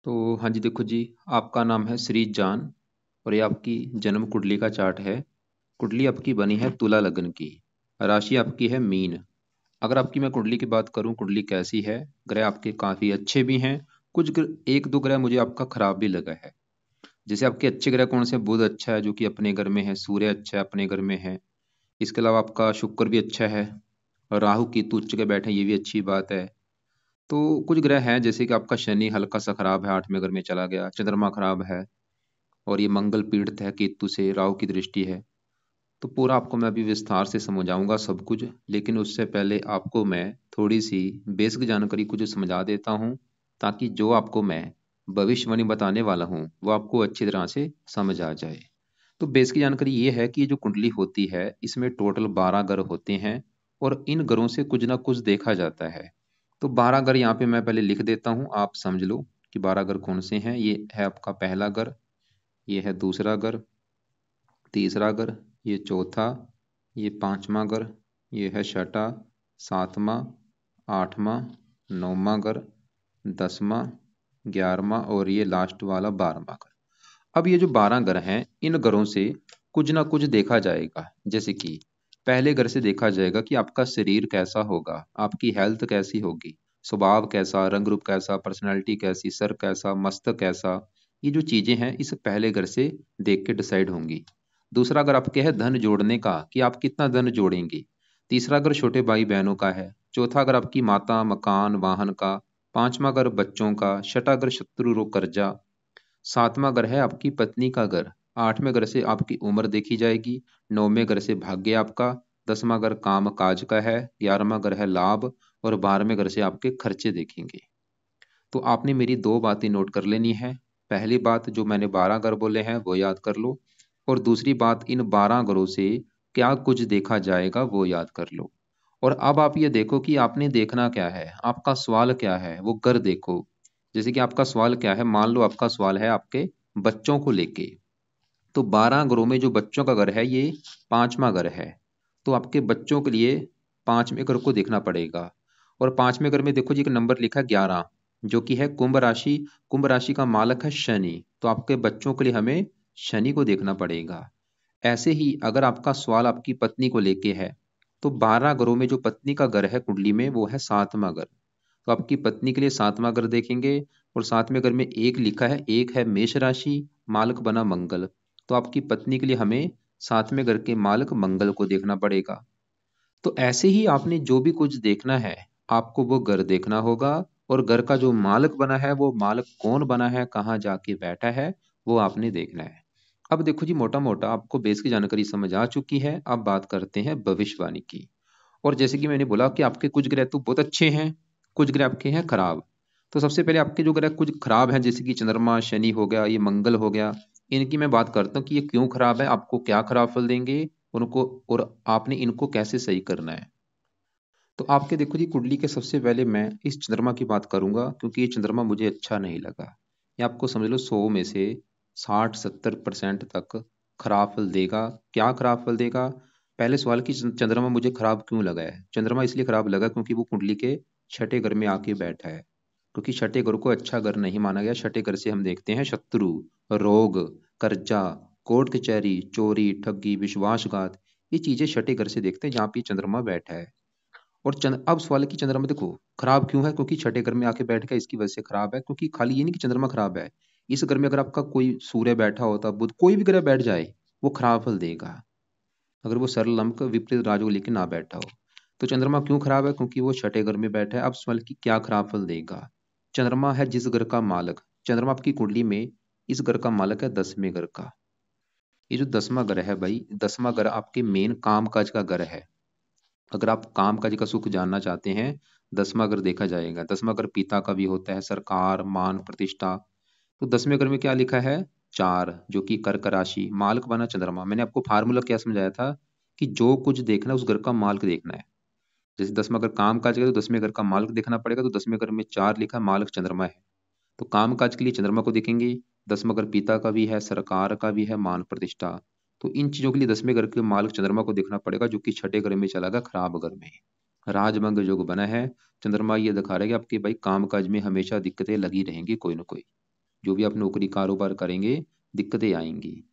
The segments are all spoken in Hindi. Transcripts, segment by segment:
तो हाँ जी, देखो जी, आपका नाम है श्री जान और ये आपकी जन्म कुंडली का चार्ट है। कुंडली आपकी बनी है तुला लग्न की। राशि आपकी है मीन। अगर आपकी मैं कुंडली की बात करूं, कुंडली कैसी है? ग्रह आपके काफ़ी अच्छे भी हैं। एक दो ग्रह मुझे आपका खराब भी लगा है। जैसे आपके अच्छे ग्रह कौन से? बुध अच्छा है जो कि अपने घर में है, सूर्य अच्छा है अपने घर में है। इसके अलावा आपका शुक्र भी अच्छा है और राहु केतु उच्च के बैठे हैं, ये भी अच्छी बात है। तो कुछ ग्रह हैं जैसे कि आपका शनि हल्का सा खराब है, 8वें घर में चला गया। चंद्रमा खराब है और ये मंगल पीड़ित है केतु से, राहु की दृष्टि है। तो पूरा आपको मैं अभी विस्तार से समझाऊंगा सब कुछ, लेकिन उससे पहले आपको मैं थोड़ी सी बेसिक जानकारी कुछ समझा देता हूँ, ताकि जो आपको मैं भविष्यवाणी बताने वाला हूँ वो आपको अच्छी तरह से समझ आ जाए। तो बेसिक जानकारी ये है कि ये जो कुंडली होती है इसमें टोटल 12 ग्रह होते हैं और इन ग्रहों से कुछ ना कुछ देखा जाता है। तो 12 ग्रह यहाँ पे मैं पहले लिख देता हूँ, आप समझ लो कि 12 ग्रह कौन से हैं। ये है आपका पहला ग्रह, ये है दूसरा ग्रह, तीसरा ग्रह, ये चौथा, ये पांचवा ग्रह, ये है छठा, सातवां, आठवां, नौवां ग्रह, 10वां, 11वां और ये लास्ट वाला 12वां ग्रह। अब ये जो 12 ग्रह हैं इन ग्रहों से कुछ ना कुछ देखा जाएगा। जैसे कि पहले ग्रह से देखा जाएगा कि आपका शरीर कैसा होगा, आपकी हेल्थ कैसी होगी, स्वभाव कैसा, रंग रूप कैसा, पर्सनैलिटी कैसी, सर कैसा, मस्तक कैसा। ये जो चीजें हैं इस पहले ग्रह से देख के डिसाइड होंगी। दूसरा अगर आपके है धन जोड़ने का, कि आप कितना धन जोड़ेंगे। तीसरा अगर छोटे भाई बहनों का है। चौथा अगर आपकी माता, मकान, वाहन का। पांचवा अगर बच्चों का। छठा अगर शत्रु रोग, कर्जा। सातवां घर है आपकी पत्नी का घर। आठवें घर से आपकी उम्र देखी जाएगी। नौवें घर से भाग्य आपका। 10वां घर काम काज का है। 11वां घर है लाभ। और 12वें घर से आपके खर्चे देखेंगे। तो आपने मेरी दो बातें नोट कर लेनी है। पहली बात, जो मैंने 12 ग्रह बोले हैं वो याद कर लो। और दूसरी बात, इन 12 ग्रहों से क्या कुछ देखा जाएगा वो याद कर लो। और अब आप ये देखो कि आपने देखना क्या है, आपका सवाल क्या है, वो ग्रह देखो। जैसे कि आपका सवाल क्या है, मान लो आपका सवाल है आपके बच्चों को लेके। तो 12 ग्रहों में जो बच्चों का घर है ये पांचवा घर है। तो आपके बच्चों के लिए पांचवें घर को देखना पड़ेगा। और पांचवें घर में देखो जी एक नंबर लिखा है 11, जो कि है कुंभ राशि। कुंभ राशि का मालक है शनि, तो आपके बच्चों के लिए हमें शनि को देखना पड़ेगा। ऐसे ही अगर आपका सवाल आपकी पत्नी को लेके है, तो 12 ग्रहों में जो पत्नी का घर है कुंडली में वो है सातवां घर। तो आपकी पत्नी के लिए सातवां घर देखेंगे। और सातवें घर में एक लिखा है, एक है मेष राशि, मालक बना मंगल। तो आपकी पत्नी के लिए हमें सातवें घर के मालक मंगल को देखना पड़ेगा। तो ऐसे ही आपने जो भी कुछ देखना है, आपको वो घर देखना होगा। और घर का जो मालक बना है वो मालक कौन बना है, कहाँ जाके बैठा है, वो आपने देखना है। अब देखो जी, मोटा मोटा आपको बेस की जानकारी समझ आ चुकी है। अब बात करते हैं भविष्यवाणी की। और जैसे कि मैंने बोला कि आपके कुछ ग्रह तो बहुत अच्छे हैं, कुछ ग्रह आपके हैं खराब। तो सबसे पहले आपके जो ग्रह कुछ खराब हैं, जैसे कि चंद्रमा, शनि हो गया, ये मंगल हो गया। इनकी मैं बात करता हूँ कि ये क्यों खराब है, आपको क्या खराब फल देंगे उनको, और आपने इनको कैसे सही करना है। तो आपके देखो जी, कुंडली के सबसे पहले मैं इस चंद्रमा की बात करूंगा, क्योंकि ये चंद्रमा मुझे अच्छा नहीं लगा। ये आपको समझ लो 100 में से 60-70% तक खराब फल देगा। क्या खराब फल देगा? पहले सवाल कि चंद्रमा मुझे खराब क्यों लगा है। चंद्रमा इसलिए खराब लगा क्योंकि वो कुंडली के छठे घर में आके बैठा है। क्योंकि छठे घर को अच्छा घर नहीं माना गया। छठे घर से हम देखते हैं शत्रु, रोग, कर्जा, कोर्ट कचहरी, चोरी, ठगी, विश्वासघात। ये चीजें छठे घर से देखते हैं जहाँ पे चंद्रमा बैठा है। और अब सवाल है कि चंद्रमा देखो खराब क्यों है, क्योंकि छठे घर में आके बैठ गया, इसकी वजह से खराब है। क्योंकि खाली ये नहीं कि चंद्रमा खराब है, इस घर में अगर आपका कोई सूर्य बैठा होता, बुध, कोई भी ग्रह बैठ जाए, वो खराब फल देगा। अगर वो सरल अंक विपरीत राजयोग लेके ना बैठा हो। तो चंद्रमा क्यों खराब है? क्योंकि वो छठे घर में बैठा है। अब सवाल कि क्या खराब फल देगा। चंद्रमा है जिस घर का मालक, चंद्रमा आपकी कुंडली में इस घर का मालक है 10वें घर का। ये जो 10वां घर है भाई, 10वां घर आपके मेन काम काज का घर है। अगर आप काम काज का सुख जानना चाहते हैं, 10वां घर देखा जाएगा। 10वां घर पिता का भी होता है, सरकार, मान, प्रतिष्ठा। तो 10वें घर में क्या लिखा है? 4, जो कि कर्क राशि, मालक बना चंद्रमा। मैंने आपको फार्मूला क्या समझाया था कि जो कुछ देखना है उस घर का मालक देखना है। जैसे 10वां घर काम काज का, तो 10वें घर का मालक देखना पड़ेगा। तो 10वें घर में 4 लिखा, मालक चंद्रमा है। तो काम काज के लिए चंद्रमा को देखेंगे। 10वां घर पिता का भी है, सरकार का भी है, मान प्रतिष्ठा। तो इन चीजों के लिए 10वें घर के मालक चंद्रमा को देखना पड़ेगा, जो कि छठे घर में चला गया, खराब घर में। राजभंग योग बना है। चंद्रमा ये दिखा रहा है कि आपके भाई काम काज में हमेशा दिक्कतें लगी रहेंगी कोई ना कोई। जो भी आप नौकरी कारोबार करेंगे दिक्कतें आएंगी।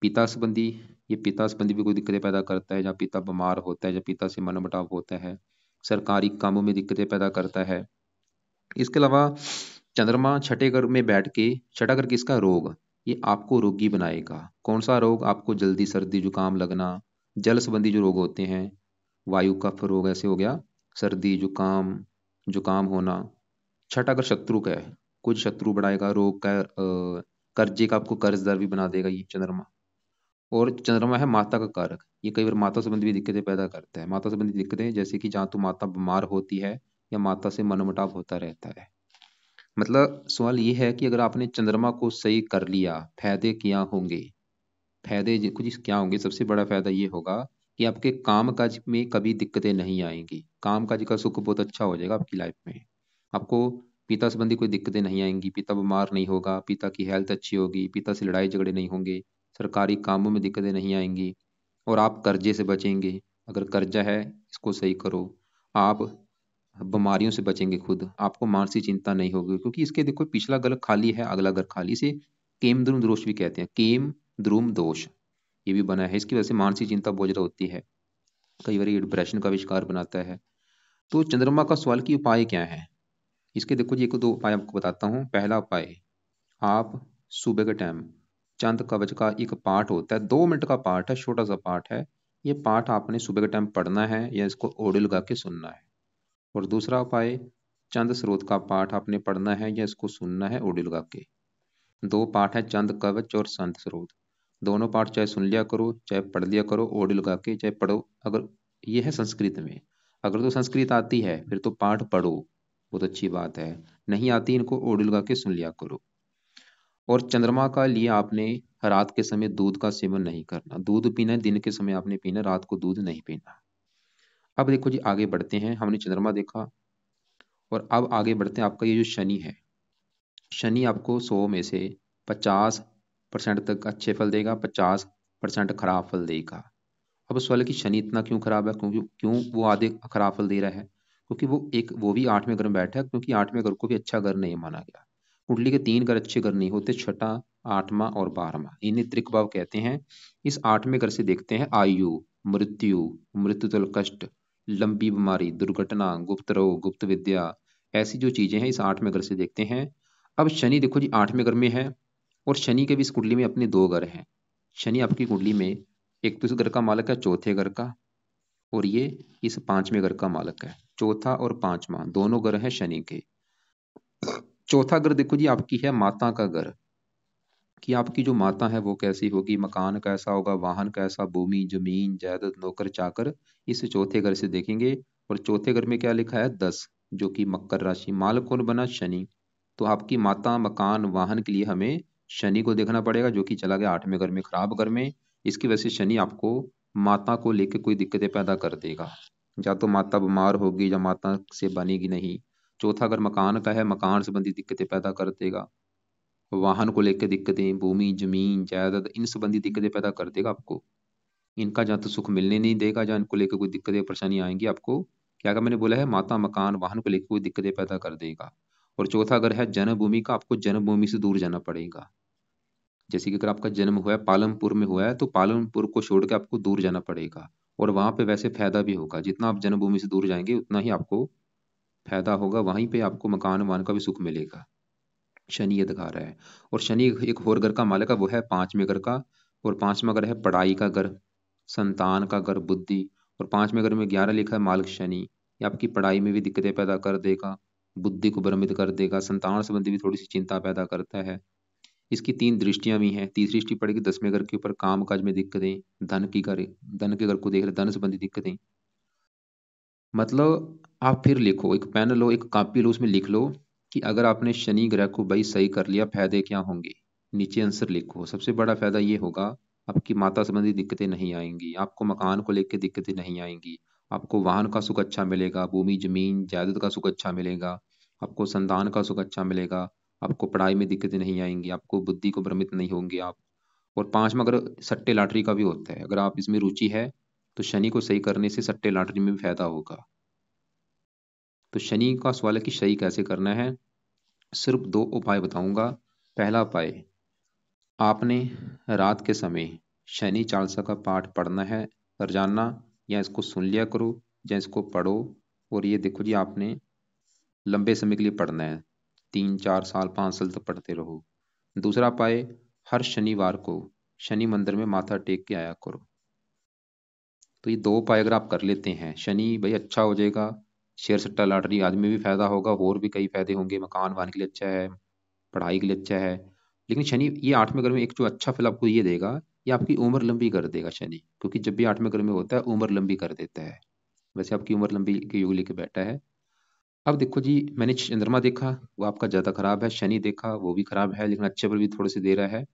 पिता संबंधी, ये पिता संबंधी भी कोई दिक्कतें पैदा करता है, जहाँ पिता बीमार होता है, जहाँ पिता से मनमुटाव होता है, सरकारी कामों में दिक्कतें पैदा करता है। इसके अलावा चंद्रमा छठे घर में बैठ के, छठा घर किसका, रोग, ये आपको रोगी बनाएगा। कौन सा रोग, आपको जल्दी सर्दी जुकाम लगना, जल संबंधी जो रोग होते हैं, वायु कफ रोग ऐसे हो गया, सर्दी जुकाम, जुकाम होना। छठा अगर शत्रु का है, कुछ शत्रु बढ़ाएगा, रोग का कर्जे का आपको कर्जदार भी बना देगा ये चंद्रमा। और चंद्रमा है माता का कारक, ये कई बार माता संबंधी भी दिक्कतें पैदा करता है। माता संबंधी दिक्कतें जैसे कि जहाँ तो माता बीमार होती है या माता से मनमुटाव होता रहता है। मतलब सवाल ये है कि अगर आपने चंद्रमा को सही कर लिया, फायदे क्या होंगे। फायदे कुछ क्या होंगे, सबसे बड़ा फायदा ये होगा कि आपके काम काज में कभी दिक्कतें नहीं आएंगी, काम काज का सुख बहुत अच्छा हो जाएगा आपकी लाइफ में। आपको पिता संबंधी कोई दिक्कतें नहीं आएंगी, पिता बीमार नहीं होगा, पिता की हेल्थ अच्छी होगी, पिता से लड़ाई झगड़े नहीं होंगे, सरकारी कामों में दिक्कतें नहीं आएंगी, और आप कर्जे से बचेंगे। अगर कर्जा है इसको सही करो, आप बीमारियों से बचेंगे, खुद आपको मानसिक चिंता नहीं होगी, क्योंकि इसके देखो पिछला घर खाली है, अगला घर खाली, इसे केम द्रुम दोष भी कहते हैं, केम द्रुम दोष ये भी बना है। इसकी वजह से मानसिक चिंता बहुत ज्यादा होती है, कई बार डिप्रेशन का विष्कार बनाता है। तो चंद्रमा का सवाल की उपाय क्या है, इसके देखो जी एक दो उपाय आपको बताता हूँ। पहला उपाय, आप सुबह के टाइम चंद कवच का एक पाठ होता है, 2 मिनट का पाठ है, छोटा सा पाठ है, ये पाठ आपने सुबह के टाइम पढ़ना है या इसको ऑडियो लगा के सुनना है। और दूसरा उपाय, चंद स्रोत का पाठ आपने पढ़ना है या इसको सुनना है ऑडियो लगा के। दो पाठ है, चंद कवच और संत स्रोत, दोनों पाठ चाहे सुन लिया करो चाहे पढ़ लिया करो ऑडियो लगा के, चाहे पढ़ो। अगर ये है संस्कृत में, अगर तो संस्कृत आती है फिर तो पाठ पढ़ो, बहुत अच्छी बात है, नहीं आती इनको ऑडियो लगा के सुन लिया करो। और चंद्रमा का लिए आपने रात के समय दूध का सेवन नहीं करना, दूध पीना है दिन के समय आपने पीना, रात को दूध नहीं पीना। अब देखो जी आगे बढ़ते हैं, हमने चंद्रमा देखा, और अब आगे बढ़ते हैं। आपका ये जो शनि है, शनि आपको 100 में से 50% तक अच्छे फल देगा, 50% खराब फल देगा। अब सवाल है कि शनि इतना क्यों खराब है, क्योंकि क्यों वो आधे खराब फल दे रहा है, क्योंकि वो भी 8वें घर में बैठा है, क्योंकि 8वें घर को भी अच्छा घर नहीं माना गया। कुंडली के 3 घर अच्छे घर नहीं होते, छठा, 8वां और 12वां, इन्हें त्रिक भाव कहते हैं। इस 8वें घर से देखते हैं आयु, मृत्यु, मृत्युतल कष्ट, लंबी बीमारी, दुर्घटना, गुप्त रोग, गुप्त विद्या, ऐसी जो चीजें हैं इस 8वें घर से देखते हैं। अब शनि देखो जी 8वें घर में है, और शनि के भी इस कुंडली में अपने 2 घर हैं। शनि आपकी कुंडली में एक तो इस घर का मालक है, चौथे घर का, और ये इस 5वें घर का मालक है। चौथा और 5वां दोनों घर हैं शनि के। चौथा घर देखो जी आपकी है माता का घर, कि आपकी जो माता है वो कैसी होगी, मकान कैसा होगा, वाहन कैसा, भूमि जमीन जायदाद नौकर चाकर, इस चौथे घर से देखेंगे। और चौथे घर में क्या लिखा है, 10, जो कि मकर राशि, मालक कौन बना, शनि। तो आपकी माता मकान वाहन के लिए हमें शनि को देखना पड़ेगा, जो कि चला गया 8वें घर में, खराब घर में। इसकी वजह से शनि आपको माता को लेकर कोई दिक्कतें पैदा कर देगा, या तो माता बीमार होगी या माता से बनेगी नहीं। चौथा घर मकान का है, मकान संबंधी दिक्कतें पैदा कर देगा, वाहन को लेकर दिक्कतें, भूमि जमीन जायदाद इन संबंधी दिक्कतें पैदा कर देगा आपको। इनका जहाँ तो सुख मिलने नहीं देगा, जहाँ इनको लेकर कोई दिक्कतें परेशानी आएंगी आपको। क्या क्या मैंने बोला है, माता मकान वाहन को लेकर कोई दिक्कतें पैदा कर देगा। और चौथा अगर है जन्मभूमि का, आपको जन्मभूमि से दूर जाना पड़ेगा। जैसे कि अगर आपका जन्म हुआ है पालमपुर में हुआ है, तो पालमपुर को छोड़ के आपको दूर जाना पड़ेगा। और वहां पे वैसे फायदा भी होगा, जितना आप जन्मभूमि से दूर जाएंगे उतना ही आपको फायदा होगा, वहीं पे आपको मकान वाहन का भी सुख मिलेगा। शनि ये दिखा रहा है। और शनि एक और घर का मालिक है, वो है 5वें घर का। और 5वां घर है पढ़ाई का घर, संतान का घर, बुद्धि। और 5वें घर में 11 लिखा है मालिक शनि, ये आपकी पढ़ाई में भी दिक्कतें पैदा कर देगा, बुद्धि को भ्रमित कर देगा, संतान संबंधी भी थोड़ी सी चिंता पैदा करता है। इसकी 3 दृष्टियां भी हैं, तीसरी दृष्टि पड़ेगी 10वें घर के ऊपर, काम काज में दिक्कतें, धन की घर, धन के घर को देख रहे, धन संबंधी दिक्कतें। मतलब आप फिर लिखो, एक पेन लो एक कॉपी लो, उसमें लिख लो कि अगर आपने शनि ग्रह को भाई सही कर लिया फायदे क्या होंगे। नीचे आंसर लिखो। सबसे बड़ा फायदा ये होगा, आपकी माता संबंधी दिक्कतें नहीं आएंगी, आपको मकान को लेकर दिक्कतें नहीं आएंगी, आपको वाहन का सुख अच्छा मिलेगा, भूमि जमीन जायदाद का सुख अच्छा मिलेगा, आपको संतान का सुख अच्छा मिलेगा, आपको पढ़ाई में दिक्कतें नहीं आएंगी, आपको बुद्धि को भ्रमित नहीं होंगे आप। और 5वां अगर सट्टे लॉटरी का भी होता है, अगर आप इसमें रुचि है तो शनि को सही करने से सट्टे लॉटरी में भी फायदा होगा। तो शनि का सवाल है कि सही कैसे करना है। सिर्फ 2 उपाय बताऊंगा। पहला उपाय, आपने रात के समय शनि चालीसा का पाठ पढ़ना है रोजाना, या इसको सुन लिया करो या इसको पढ़ो। और ये देखो जी, आपने लंबे समय के लिए पढ़ना है, 3 4 साल 5 साल तक पढ़ते रहो। दूसरा उपाय, हर शनिवार को शनि मंदिर में माथा टेक के आया करो। तो ये दो उपाय अगर आप कर लेते हैं, शनि भाई अच्छा हो जाएगा, शेयर सट्टा लॉटरी आदि में भी फायदा होगा, और भी कई फायदे होंगे, मकान वाहन के लिए अच्छा है, पढ़ाई के लिए अच्छा है। लेकिन शनि ये 8वें घर में एक जो अच्छा फल आपको ये देगा, ये आपकी उम्र लंबी कर देगा शनि, क्योंकि जब भी 8वें घर में होता है उम्र लंबी कर देता है। वैसे आपकी उम्र लंबी के योग लेके बैठा है। अब देखो जी, मैंने चंद्रमा देखा, वो आपका ज्यादा खराब है, शनि देखा वो भी खराब है, लेकिन अच्छे पर भी थोड़े से दे रहा है।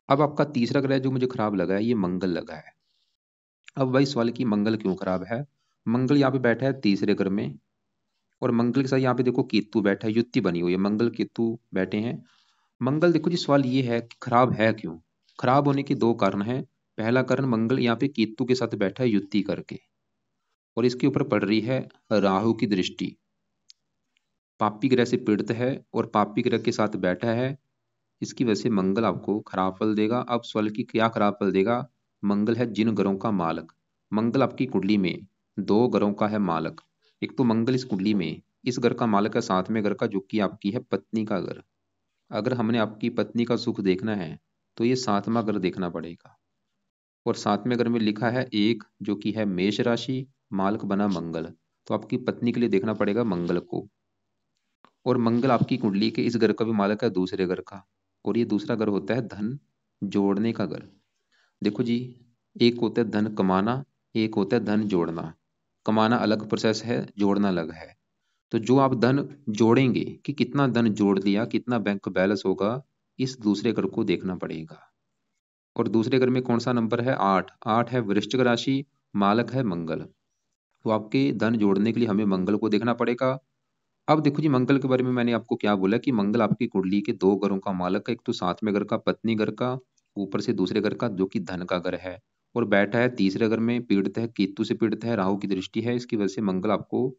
अब आपका तीसरा ग्रह जो मुझे खराब लगा है, ये मंगल लगा है। अब वही सवाल कि मंगल क्यों खराब है। मंगल यहाँ पे बैठा है तीसरे घर में, और मंगल के साथ यहाँ पे देखो केतु बैठा है, युति बनी हुई है, मंगल केतु बैठे हैं। मंगल देखो जी, सवाल ये है कि खराब है क्यों। खराब होने के दो कारण हैं। पहला कारण, मंगल यहाँ पे केतु के साथ बैठा है युति करके, और इसके ऊपर पड़ रही है राहु की दृष्टि। पापी ग्रह से पीड़ित है और पापी ग्रह के साथ बैठा है, इसकी वजह से मंगल आपको खराब फल देगा। अब सवाल की क्या खराब फल देगा। मंगल है जिन ग्रहों का मालक। मंगल आपकी कुंडली में दो ग्रहों का है मालक। एक तो मंगल इस कुंडली में इस घर का मालक है, 7वें घर का, जो कि आपकी है पत्नी का घर। अगर हमने आपकी पत्नी का सुख देखना है तो ये 7वां घर देखना पड़ेगा। और 7वें घर में लिखा है एक, जो कि है मेष राशि, मालक बना मंगल। तो आपकी पत्नी के लिए देखना पड़ेगा मंगल को। और मंगल आपकी कुंडली के इस घर का भी मालक है, दूसरे घर का। और ये दूसरा घर होता है धन जोड़ने का घर। देखो जी, एक होता है धन कमाना, एक होता है धन जोड़ना। कमाना अलग प्रोसेस है, जोड़ना अलग है। तो जो आप धन जोड़ेंगे कि कितना धन जोड़ दिया, कितना बैंक बैलेंस होगा, इस दूसरे घर को देखना पड़ेगा। और दूसरे घर में कौन सा नंबर है, 8। 8 है वृश्चिक राशि, मालक है मंगल। तो आपके धन जोड़ने के लिए हमें मंगल को देखना पड़ेगा। अब देखो जी, मंगल के बारे में मैंने आपको क्या बोला कि मंगल आपकी कुंडली के दो घरों का मालक है, एक तो 7वें घर का पत्नी घर का, ऊपर से दूसरे घर का जो कि धन का घर है। और बैठा है तीसरे घर में, पीड़ित है केतु से, पीड़ित है राहु की दृष्टि है। इसकी वजह से मंगल आपको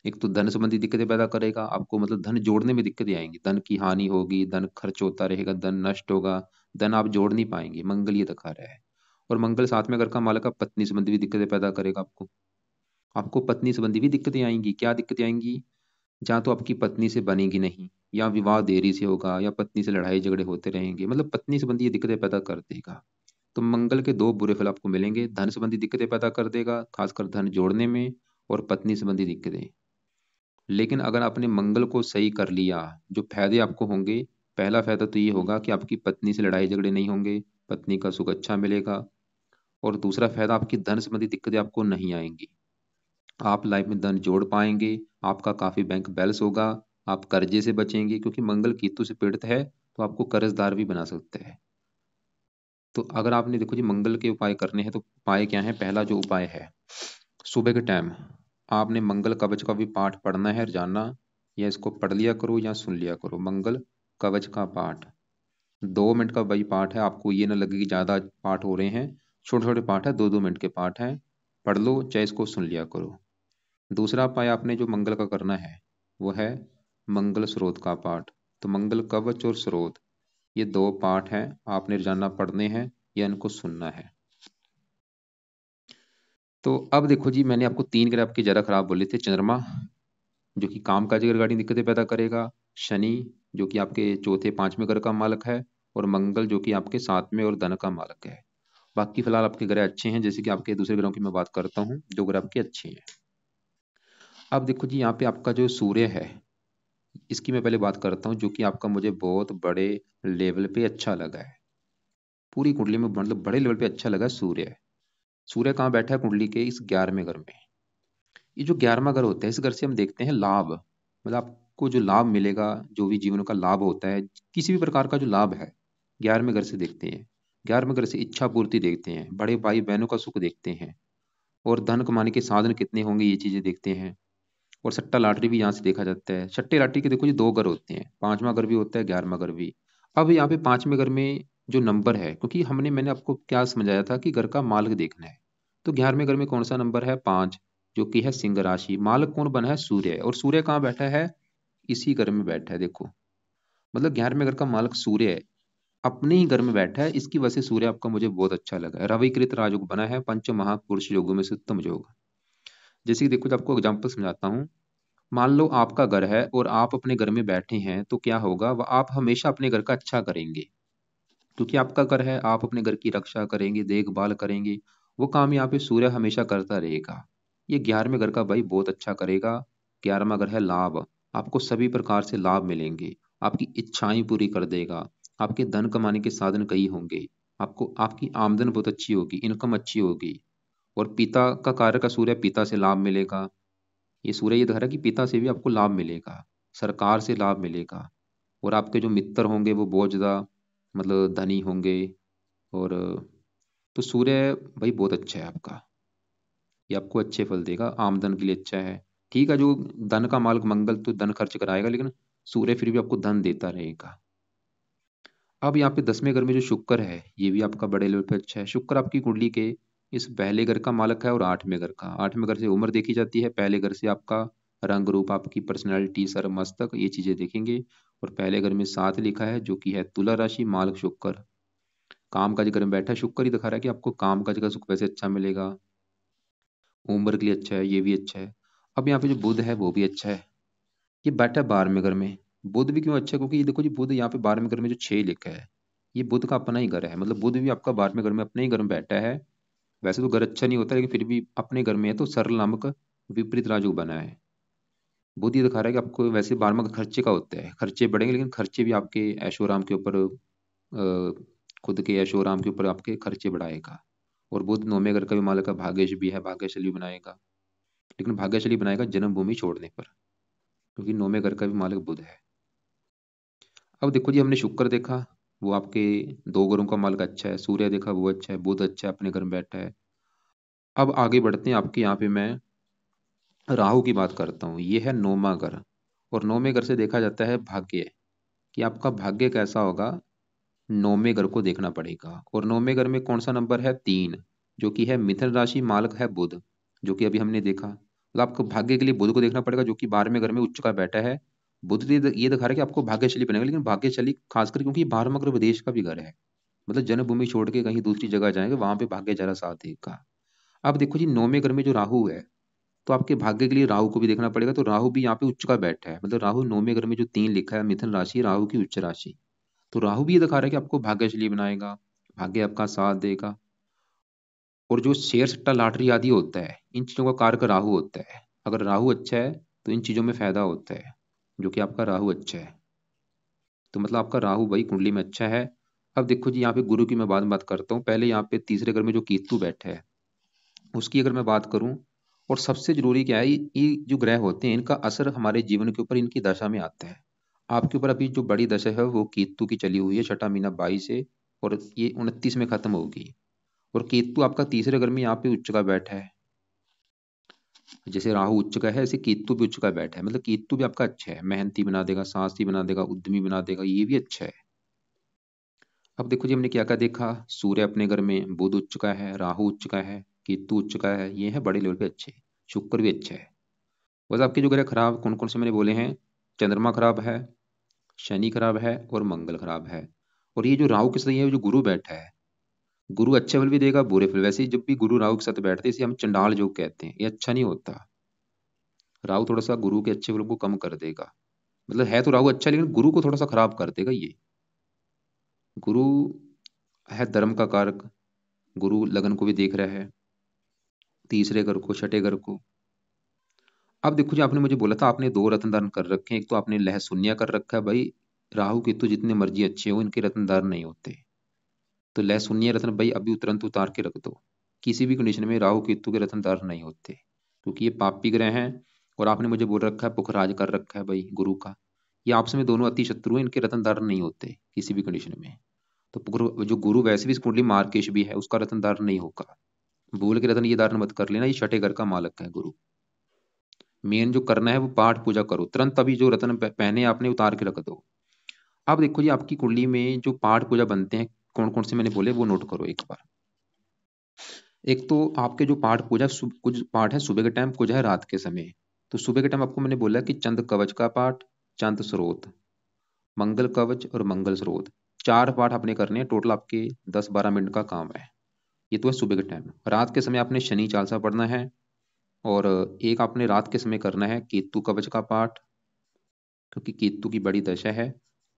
एक तो धन संबंधी दिक्कतें पैदा करेगा, आपको मतलब धन जोड़ने में दिक्कतें आएंगी, धन की हानि होगी, धन खर्च होता रहेगा, धन नष्ट होगा, धन आप जोड़ नहीं पाएंगे, मंगल ये दिखा रहा है। और मंगल 7वें घर का मालक, आप पत्नी संबंधी भी दिक्कतें पैदा करेगा आपको। आपको पत्नी संबंधी भी दिक्कतें आएंगी। क्या दिक्कतें आएंगी, जहाँ तो आपकी पत्नी से बनेगी नहीं, या विवाह देरी से होगा, या पत्नी से लड़ाई झगड़े होते रहेंगे, मतलब पत्नी संबंधी ये दिक्कतें पैदा कर देगा। तो मंगल के दो बुरे फल आपको मिलेंगे, धन संबंधी दिक्कतें पैदा कर देगा, खासकर धन जोड़ने में, और पत्नी संबंधी दिक्कतें। लेकिन अगर आपने मंगल को सही कर लिया, जो फायदे आपको होंगे, पहला फायदा तो ये होगा कि आपकी पत्नी से लड़ाई झगड़े नहीं होंगे, पत्नी का सुख अच्छा मिलेगा। और दूसरा फायदा, आपकी धन संबंधी दिक्कतें आपको नहीं आएंगी, आप लाइफ में धन जोड़ पाएंगे, आपका काफी बैंक बैलेंस होगा, आप कर्जे से बचेंगे, क्योंकि मंगल केतु से पीड़ित है तो आपको कर्जदार भी बना सकते हैं। तो अगर आपने देखो जी मंगल के उपाय करने हैं, तो उपाय क्या है। पहला जो उपाय है, सुबह के टाइम आपने मंगल कवच का भी पाठ पढ़ना है रोजाना, या इसको पढ़ लिया करो या सुन लिया करो। मंगल कवच का पाठ 2 मिनट का वही पाठ है, आपको ये ना लगे कि ज्यादा पाठ हो रहे हैं, छोटे छोटे पाठ है, 2 2 मिनट के पाठ है, पढ़ लो चाहे इसको सुन लिया करो। दूसरा उपाय आपने जो मंगल का करना है, वो है मंगल स्रोत का पाठ। तो मंगल कवच और स्रोत, ये दो पाठ हैं, आपने रोजाना पढ़ने हैं या इनको सुनना है। तो अब देखो जी, मैंने आपको 3 ग्रह आपके ज्यादा खराब बोले थे। चंद्रमा जो कि काम काज की रिगार्डिंग दिक्कतें पैदा करेगा, शनि जो कि आपके चौथे 5वें घर का मालक है, और मंगल जो कि आपके 7वें और धन का मालक है। बाकी फिलहाल आपके ग्रह अच्छे हैं, जैसे कि आपके दूसरे ग्रहों की मैं बात करता हूँ, जो ग्रह आपके अच्छे हैं। अब देखो जी, यहाँ पे आपका जो सूर्य है, इसकी मैं पहले बात करता हूँ, जो कि आपका मुझे बहुत बड़े लेवल पे अच्छा लगा है। पूरी कुंडली में मतलब बड़े लेवल पे अच्छा लगा सूर्य। सूर्य कहाँ बैठा है, कुंडली के इस 11वें घर में। ये जो 11वां घर होता है, इस घर से हम देखते हैं लाभ, मतलब आपको जो लाभ मिलेगा, जो भी जीवन का लाभ होता है, किसी भी प्रकार का जो लाभ है, 11वें घर से देखते हैं। 11वें घर से इच्छा पूर्ति देखते हैं, बड़े भाई बहनों का सुख देखते हैं, और धन कमाने के साधन कितने होंगे ये चीजें देखते हैं। और सट्टा लॉटरी भी यहाँ से देखा जाता है। सट्टे लॉटरी के देखो जी 2 घर होते हैं, 5वां घर भी होता है, 11वां घर भी। अब यहाँ पे 5वें घर में जो नंबर है, क्योंकि मैंने आपको क्या समझाया था कि घर का मालिक देखना है, तो 11वें घर में कौन सा नंबर है, 5, जो कि है सिंह राशि। मालिक कौन बना है, सूर्य, और सूर्य कहाँ बैठा है, इसी घर में बैठा है देखो। मतलब 11वें घर का मालक सूर्य है, अपने ही घर में बैठा है, इसकी वजह से सूर्य आपका मुझे बहुत अच्छा लगा है। रविकृत राजयोग बना है, पंच महापुरुष योगों में से उत्तम योग। जैसे कि देखो, जो आपको एग्जाम्पल समझाता हूँ। मान लो आपका घर है और आप अपने घर में बैठे हैं, तो क्या होगा, वह आप हमेशा अपने घर का अच्छा करेंगे, क्योंकि आपका घर है, आप अपने घर की रक्षा करेंगे, देखभाल करेंगे। वो काम यहाँ पे सूर्य हमेशा करता रहेगा। ये 11वें घर का भाई बहुत अच्छा करेगा। 11वां घर है लाभ, आपको सभी प्रकार से लाभ मिलेंगे, आपकी इच्छाएं पूरी कर देगा, आपके धन कमाने के साधन कई होंगे, आपको आपकी आमदन बहुत अच्छी होगी, इनकम अच्छी होगी। और पिता का कार्य का सूर्य, पिता से लाभ मिलेगा। ये सूर्य ये दिखा रहा है कि पिता से भी आपको लाभ मिलेगा, सरकार से लाभ मिलेगा। और आपके जो मित्र होंगे वो बहुत ज़्यादा मतलब धनी होंगे। और तो सूर्य भाई बहुत अच्छा है आपका, ये आपको अच्छे फल देगा, आमदन के लिए अच्छा है। ठीक है, जो धन का मालिक मंगल तो धन खर्च कराएगा, लेकिन सूर्य फिर भी आपको धन देता रहेगा। अब यहाँ पे 10वें घर में जो शुक्र है, ये भी आपका बड़े लेवल पे अच्छा है। शुक्र आपकी कुंडली के इस पहले घर का मालक है और 8वें घर का। 8वें घर से उम्र देखी जाती है, पहले घर से आपका रंग रूप, आपकी पर्सनैलिटी, सर मस्तक, ये चीजें देखेंगे। और पहले घर में 7 लिखा है, जो कि है तुला राशि, मालक शुक्र। काम काज घर में बैठा है, शुक्र ही दिखा रहा है कि आपको काम काज का सुख वैसे अच्छा मिलेगा, उम्र के लिए अच्छा है, ये भी अच्छा है। अब यहाँ पे जो बुध है वो भी अच्छा है, ये बैठा है 12वें घर में। बुध भी क्यों अच्छा है, क्योंकि ये देखो जी, बुध यहाँ पे 12वें घर में जो 6 लिखा है, ये बुध का अपना ही घर है। मतलब बुध भी आपका 12वें घर में अपने ही घर में बैठा है। वैसे तो घर अच्छा नहीं होता, लेकिन फिर भी अपने घर में है, तो सरल नामक विपरीत राजयोग बना है। बुध ये दिखा रहा है कि आपको वैसे 12वां घर खर्चे का होता है, खर्चे बढ़ेंगे, लेकिन खर्चे भी आपके ऐशो आराम के ऊपर, खुद के ऐशो आराम के ऊपर आपके खर्चे बढ़ाएगा। और बुध 9वें घर का भी मालक है, भाग्यश भी है, भाग्यशाली बनाएगा। लेकिन भाग्यशाली बनाएगा जन्मभूमि छोड़ने पर, क्योंकि 9वें घर का भी मालिक बुध है। अब देखो जी, हमने शुक्र देखा, वो आपके 2 घरों का मालिक अच्छा है। सूर्य देखा, वो अच्छा है। बुध अच्छा है, अपने घर में बैठा है। अब आगे बढ़ते हैं, आपके यहाँ पे मैं राहु की बात करता हूँ। ये है 9वां घर, और 9वें घर से देखा जाता है भाग्य, कि आपका भाग्य कैसा होगा। 9वें घर को देखना पड़ेगा, और 9वें घर में कौन सा नंबर है, 3, जो कि है मिथुन राशि, मालक है बुध, जो कि अभी हमने देखा। मतलब आपको भाग्य के लिए बुध को देखना पड़ेगा, जो कि 12वें घर में उच्च का बैठा है। बुध ये दिखा रहा है कि आपको भाग्यशाली बनेगा, लेकिन भाग्यशाली खासकर क्योंकि 12वां घर विदेश का भी घर है। मतलब जन्मभूमि छोड़ के कहीं दूसरी जगह जाएंगे, वहां पे भाग्य जरा साथ देगा। अब देखो जी, 9वें घर में जो राहु है, तो आपके भाग्य के लिए राहु को भी देखना पड़ेगा। तो राहु भी यहाँ पे उच्च का बैठा है, मतलब राहु 9वें घर में जो 3 लिखा है, मिथुन राशि, राहु की उच्च राशि। तो राहु भी ये दिखा रहा है कि आपको भाग्यशाली बनाएगा, भाग्य आपका साथ देगा। और जो शेयर सट्टा लॉटरी आदि होता है, इन चीजों का कारक राहु होता है। अगर राहु अच्छा है तो इन चीजों में फायदा होता है, जो कि आपका राहु अच्छा है। तो मतलब आपका राहु भाई कुंडली में अच्छा है। अब देखो जी, यहाँ पे गुरु की मैं बात करता हूँ। पहले यहाँ पे तीसरे घर में जो केतु बैठा है, उसकी अगर मैं बात करूं, और सबसे जरूरी क्या है, ये जो ग्रह होते हैं, इनका असर हमारे जीवन के ऊपर इनकी दशा में आता है। आपके ऊपर अभी जो बड़ी दशा है वो केतु की चली हुई है, छठा महीना 22 से, और ये 29 में खत्म होगी। और केतु आपका तीसरे घर में यहाँ पे उच्च का बैठा है। जैसे राहु उच्च का है, ऐसे केतु भी उच्च का बैठा है। मतलब केतु भी आपका अच्छा है, मेहनती बना देगा, साहसी बना देगा, उद्यमी बना देगा, ये भी अच्छा है। अब देखो जी, हमने क्या क्या देखा। सूर्य अपने घर में, बुध उच्च का है, राहु उच्च का है, केतु उच्च का है, ये है बड़े लेवल पे अच्छे। शुक्र भी अच्छा है। बस आपके जो ग्रह खराब कौन कौन से मैंने बोले हैं, चंद्रमा खराब है, शनि खराब है, और मंगल खराब है। और ये जो राहु के साथ ये जो गुरु बैठा है, गुरु अच्छे फल भी देगा, बुरे फल। वैसे ही जब भी गुरु राहु के साथ बैठते हैं, इसे हम चंडाल योग कहते हैं, ये अच्छा नहीं होता। राहु थोड़ा सा गुरु के अच्छे फलों को कम कर देगा। मतलब है तो राहु अच्छा, लेकिन गुरु को थोड़ा सा खराब कर देगा ये। गुरु है धर्म का कारक, गुरु लगन को भी देख रहा है, तीसरे घर को, छठे घर को। अब देखो जी, आपने मुझे बोला था आपने 2 रत्न दान कर रखे हैं। एक तो आपने लह शून्य कर रखा है भाई। राहु केतु जितने मर्जी अच्छे हो, इनके रत्न दान नहीं होते। तो लह शून्य रत्न भाई अभी तुरंत उतार के रख दो। किसी भी कंडीशन में राहु केतु के रत्न दान नहीं होते, क्योंकि ये पापी ग्रह हैं। और आपने मुझे बोल रखा है पुखराज कर रखा है भाई गुरु का। ये आपस में दोनों अति शत्रु हैं, इनके रत्न दान नहीं होते किसी भी कंडीशन में। तो जो गुरु वैसे भी इस कुंडली मार्केश भी है, उसका रत्न दान नहीं होगा। भूल के रत्न ये धारण मत कर लेना, ये छठे घर का मालक है गुरु। मेन जो करना है वो पाठ पूजा करो, तुरंत अभी जो रत्न पहने आपने उतार के रख दो। अब देखो जी, आपकी कुंडली में जो पाठ पूजा बनते हैं, कौन कौन से मैंने बोले वो नोट करो एक बार। एक तो आपके जो पाठ पूजा, कुछ पाठ है सुबह के टाइम, कुछ है रात के समय। तो सुबह के टाइम आपको मैंने बोला कि चंद कवच का पाठ, चंद स्रोत, मंगल कवच और मंगल स्रोत, 4 पाठ आपने करने हैं। टोटल आपके 10-12 मिनट का काम है। ये तो है सुबह के टाइम। रात के समय आपने शनि चालीसा पढ़ना है, और एक आपने रात के समय करना है केतु कवच का पाठ, क्योंकि केतु की बड़ी दशा है।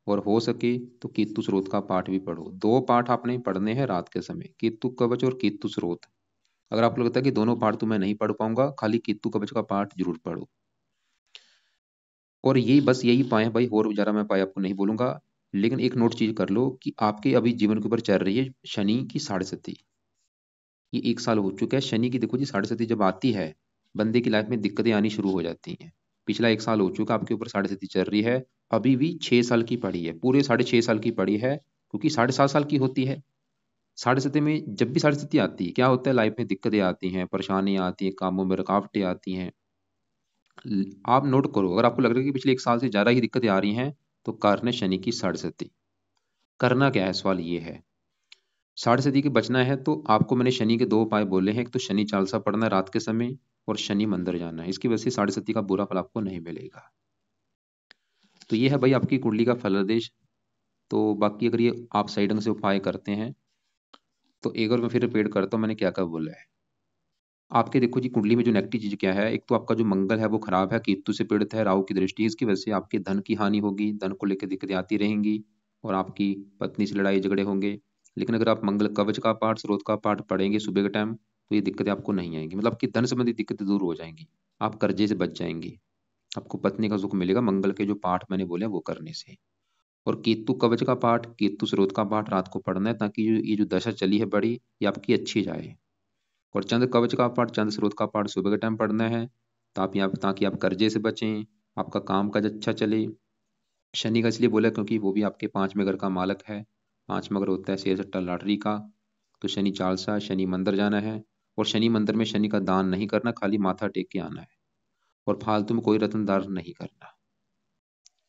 और हो सके तो केतु स्रोत का पाठ भी पढ़ो। 2 पाठ आपने पढ़ने हैं रात के समय, केतु कवच और केतु स्रोत। अगर आपको लगता है कि दोनों पाठ तो मैं नहीं पढ़ पाऊंगा, खाली केतु कवच का पाठ जरूर पढ़ो। और यही बस यही पाए भाई, और ज़्यादा मैं पाए आपको नहीं बोलूंगा। लेकिन एक नोट चीज कर लो कि आपके अभी जीवन के ऊपर चल रही है शनि की 7.5। ये 1 साल हो चुका है शनि की। देखो जी, 7.5 जब आती है, बंदे की लाइफ में दिक्कतें आनी शुरू हो जाती हैं। पिछला 1 साल हो चुका आपके ऊपर 7.5 चल रही है। अभी भी 6 साल की पड़ी है, पूरे 6.5 साल की पड़ी है, क्योंकि 7.5 साल की होती है। 7.5 में जब भी 7.5 आती है, क्या होता है, लाइफ में दिक्कतें आती हैं, परेशानियां आती हैं, कामों में रुकावटें आती हैं। आप नोट करो, अगर आपको लग रहा है कि पिछले 1 साल से ज्यादा ही दिक्कतें आ रही हैं, तो कारण है शनि की 7.5। करना क्या है, सवाल ये है। 7.5 के बचना है तो आपको मैंने शनि के 2 उपाय बोले हैं। एक तो शनि चालीसा पढ़ना है रात के समय, और शनि मंदिर जाना है। इसकी वजह से 7.5 का बुरा फल आपको नहीं मिलेगा। तो ये है भाई आपकी कुंडली का फलादेश। तो बाकी अगर ये आप सही ढंग से उपाय करते हैं, तो एक बार मैं फिर रिपीट करता हूँ मैंने क्या क्या बोला है। आपके देखो जी, कुंडली में जो नेगेटिव चीज क्या है, एक तो आपका जो मंगल है वो खराब है, केतु से पीड़ित है, राहु की दृष्टि है। इसकी वजह से आपके धन की हानि होगी, धन को लेकर दिक्कतें आती रहेंगी, और आपकी पत्नी से लड़ाई झगड़े होंगे। लेकिन अगर आप मंगल कवच का पाठ, स्रोत का पाठ पढ़ेंगे सुबह के टाइम, तो ये दिक्कतें आपको नहीं आएंगी। मतलब आपकी धन संबंधी दिक्कतें दूर हो जाएंगी, आप कर्जे से बच जाएंगे, आपको पत्नी का सुख मिलेगा मंगल के जो पाठ मैंने बोले वो करने से। और केतु कवच का पाठ, केतु स्रोत का पाठ रात को पढ़ना है, ताकि ये जो दशा चली है बड़ी, ये आपकी अच्छी जाए। और चंद्र कवच का पाठ, चंद्र स्रोत का पाठ सुबह के टाइम पढ़ना है, ताकि आप कर्जे से बचें, आपका काम काज अच्छा चले। शनि का इसलिए बोला क्योंकि वो भी आपके 5वें घर का मालक है। 5वां घर होता है शेयर सट्टा लॉटरी का। तो शनि चालसा, शनि मंदिर जाना है। और शनि मंदिर में शनि का दान नहीं करना, खाली माथा टेक के आना है। और फालतू में कोई रत्न दान नहीं करना।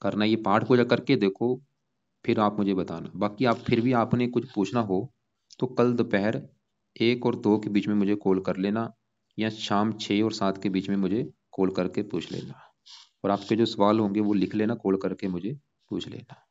करना ये पाठ पूजा करके देखो, फिर आप मुझे बताना। बाकी आप फिर भी आपने कुछ पूछना हो, तो कल दोपहर 1 और 2 के बीच में मुझे कॉल कर लेना, या शाम 6 और 7 के बीच में मुझे कॉल करके पूछ लेना। और आपके जो सवाल होंगे वो लिख लेना, कॉल करके मुझे पूछ लेना।